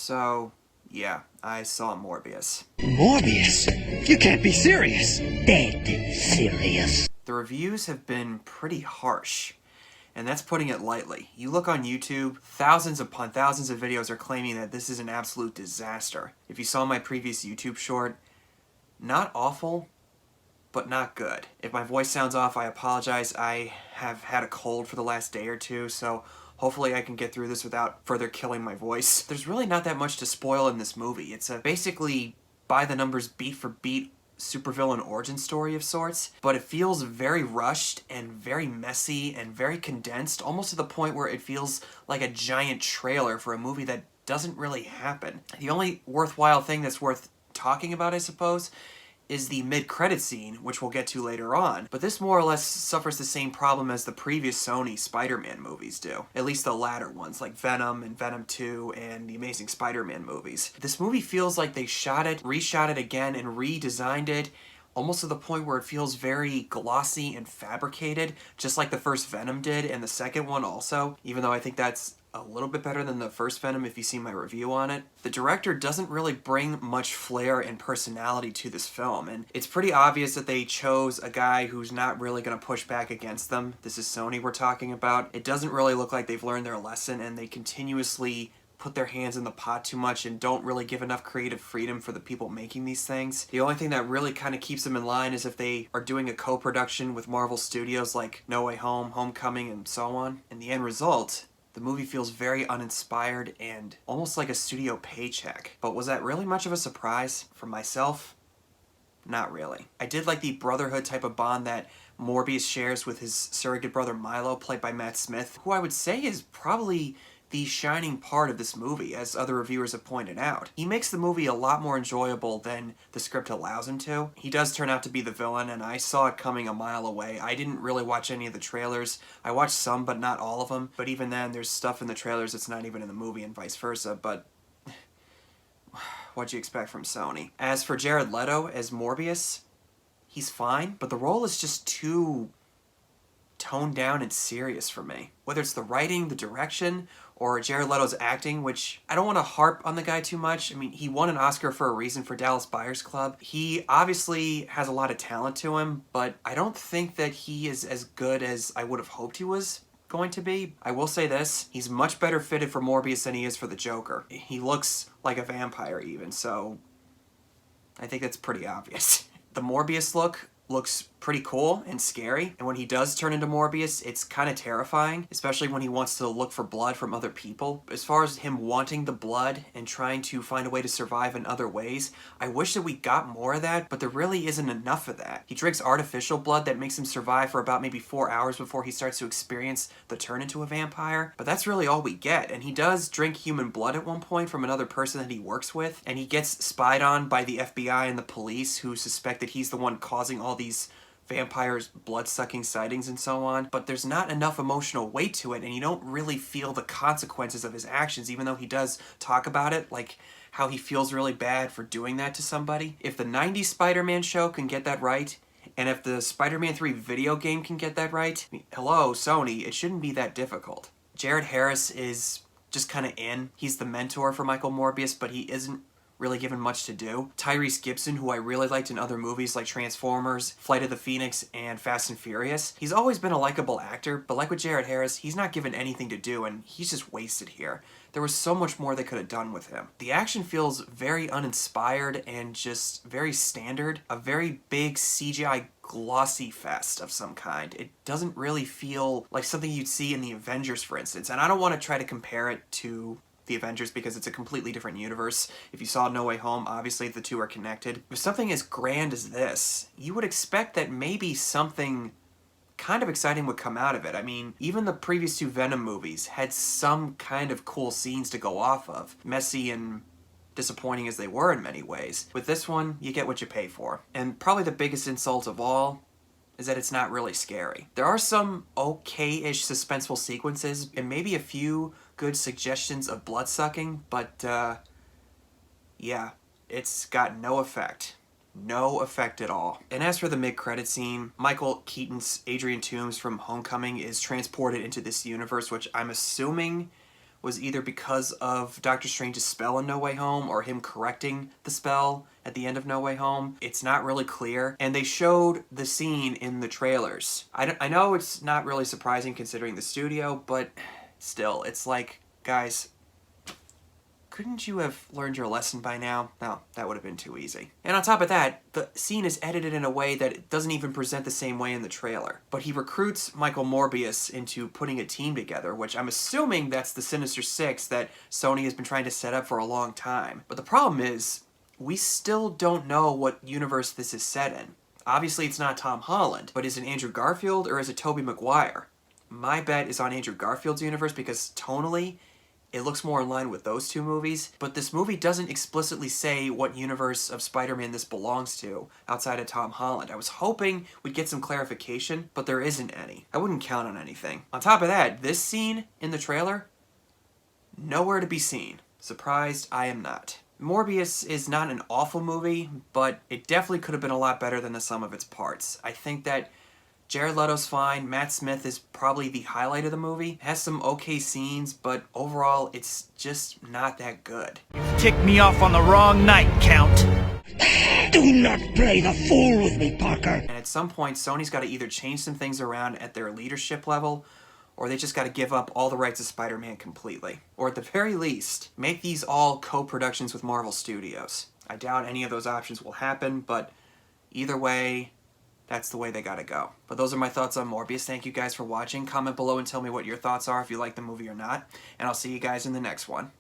So, yeah, I saw Morbius. Morbius? You can't be serious. Dead serious. The reviews have been pretty harsh, and that's putting it lightly. You look on YouTube, thousands upon thousands of videos are claiming that this is an absolute disaster. If you saw my previous YouTube short, not awful, but not good. If my voice sounds off, I apologize. I have had a cold for the last day or two, so hopefully I can get through this without further killing my voice. There's really not that much to spoil in this movie. It's a basically by-the-numbers, beat-for-beat supervillain origin story of sorts, but it feels very rushed and very messy and very condensed, almost to the point where it feels like a giant trailer for a movie that doesn't really happen. The only worthwhile thing that's worth talking about, I suppose, is the mid-credit scene, which we'll get to later on, but this more or less suffers the same problem as the previous Sony Spider-Man movies do. At least the latter ones, like Venom and Venom 2 and the Amazing Spider-Man movies. This movie feels like they shot it, reshot it again, and redesigned it, almost to the point where it feels very glossy and fabricated, just like the first Venom did, and the second one also, even though I think that's a little bit better than the first Venom if you see my review on it. The director doesn't really bring much flair and personality to this film, and it's pretty obvious that they chose a guy who's not really going to push back against them. This is Sony we're talking about. It doesn't really look like they've learned their lesson, and they continuously put their hands in the pot too much and don't really give enough creative freedom for the people making these things. The only thing that really kind of keeps them in line is if they are doing a co-production with Marvel Studios like No Way Home, Homecoming, and so on. And the end result, the movie feels very uninspired and almost like a studio paycheck. But was that really much of a surprise? For myself, not really. I did like the brotherhood type of bond that Morbius shares with his surrogate brother Milo, played by Matt Smith, who I would say is probably the shining part of this movie, as other reviewers have pointed out. He makes the movie a lot more enjoyable than the script allows him to. He does turn out to be the villain, and I saw it coming a mile away. I didn't really watch any of the trailers. I watched some, but not all of them. But even then, there's stuff in the trailers that's not even in the movie and vice versa, but what'd you expect from Sony? As for Jared Leto as Morbius, he's fine, but the role is just too toned down and serious for me. Whether it's the writing, the direction, or Jared Leto's acting, which I don't want to harp on the guy too much. I mean, he won an Oscar for a reason for Dallas Buyers Club. He obviously has a lot of talent to him, but I don't think that he is as good as I would have hoped he was going to be. I will say this, he's much better fitted for Morbius than he is for the Joker. He looks like a vampire even, so I think that's pretty obvious. The Morbius look looks pretty cool and scary, and when he does turn into Morbius, it's kind of terrifying, especially when he wants to look for blood from other people. As far as him wanting the blood and trying to find a way to survive in other ways, I wish that we got more of that, but there really isn't enough of that. He drinks artificial blood that makes him survive for about maybe 4 hours before he starts to experience the turn into a vampire, but that's really all we get. And he does drink human blood at one point from another person that he works with, and he gets spied on by the FBI and the police, who suspect that he's the one causing all these vampires' blood-sucking sightings and so on, but there's not enough emotional weight to it, and you don't really feel the consequences of his actions, even though he does talk about it, like how he feels really bad for doing that to somebody. If the 90s Spider-Man show can get that right, and if the Spider-Man 3 video game can get that right, I mean, hello, Sony, it shouldn't be that difficult. Jared Harris is just kind of in. He's the mentor for Michael Morbius, but he isn't really given much to do. Tyrese Gibson, who I really liked in other movies like Transformers, Flight of the Phoenix, and Fast and Furious. He's always been a likable actor, but like with Jared Harris, he's not given anything to do, and he's just wasted here. There was so much more they could have done with him. The action feels very uninspired and just very standard. A very big CGI glossy fest of some kind. It doesn't really feel like something you'd see in the Avengers, for instance, and I don't want to try to compare it to the Avengers because it's a completely different universe. If you saw No Way Home, obviously the two are connected. With something as grand as this, you would expect that maybe something kind of exciting would come out of it. I mean, even the previous two Venom movies had some kind of cool scenes to go off of, messy and disappointing as they were in many ways. With this one, you get what you pay for. And probably the biggest insult of all is that it's not really scary. There are some okay-ish suspenseful sequences and maybe a few good suggestions of blood-sucking, but yeah, it's got no effect. No effect at all. And as for the mid-credit scene, Michael Keaton's Adrian Toomes from Homecoming is transported into this universe, which I'm assuming was either because of Doctor Strange's spell in No Way Home or him correcting the spell at the end of No Way Home. It's not really clear. And they showed the scene in the trailers. I know it's not really surprising considering the studio, but still, it's like, guys, couldn't you have learned your lesson by now? No, that would have been too easy. And on top of that, the scene is edited in a way that it doesn't even present the same way in the trailer. But he recruits Michael Morbius into putting a team together, which I'm assuming that's the Sinister Six that Sony has been trying to set up for a long time. But the problem is, we still don't know what universe this is set in. Obviously, it's not Tom Holland, but is it Andrew Garfield or is it Tobey Maguire? My bet is on Andrew Garfield's universe because tonally, it looks more in line with those two movies, but this movie doesn't explicitly say what universe of Spider-Man this belongs to outside of Tom Holland. I was hoping we'd get some clarification, but there isn't any. I wouldn't count on anything. On top of that, this scene in the trailer, nowhere to be seen. Surprised I am not. Morbius is not an awful movie, but it definitely could have been a lot better than the sum of its parts. I think that Jared Leto's fine. Matt Smith is probably the highlight of the movie. It has some okay scenes, but overall, it's just not that good. Ticked me off on the wrong night, Count. Do not play the fool with me, Parker. And at some point, Sony's got to either change some things around at their leadership level, or they just got to give up all the rights to Spider-Man completely. Or at the very least, make these all co-productions with Marvel Studios. I doubt any of those options will happen, but either way, that's the way they gotta go. But those are my thoughts on Morbius. Thank you guys for watching. Comment below and tell me what your thoughts are if you like the movie or not. And I'll see you guys in the next one.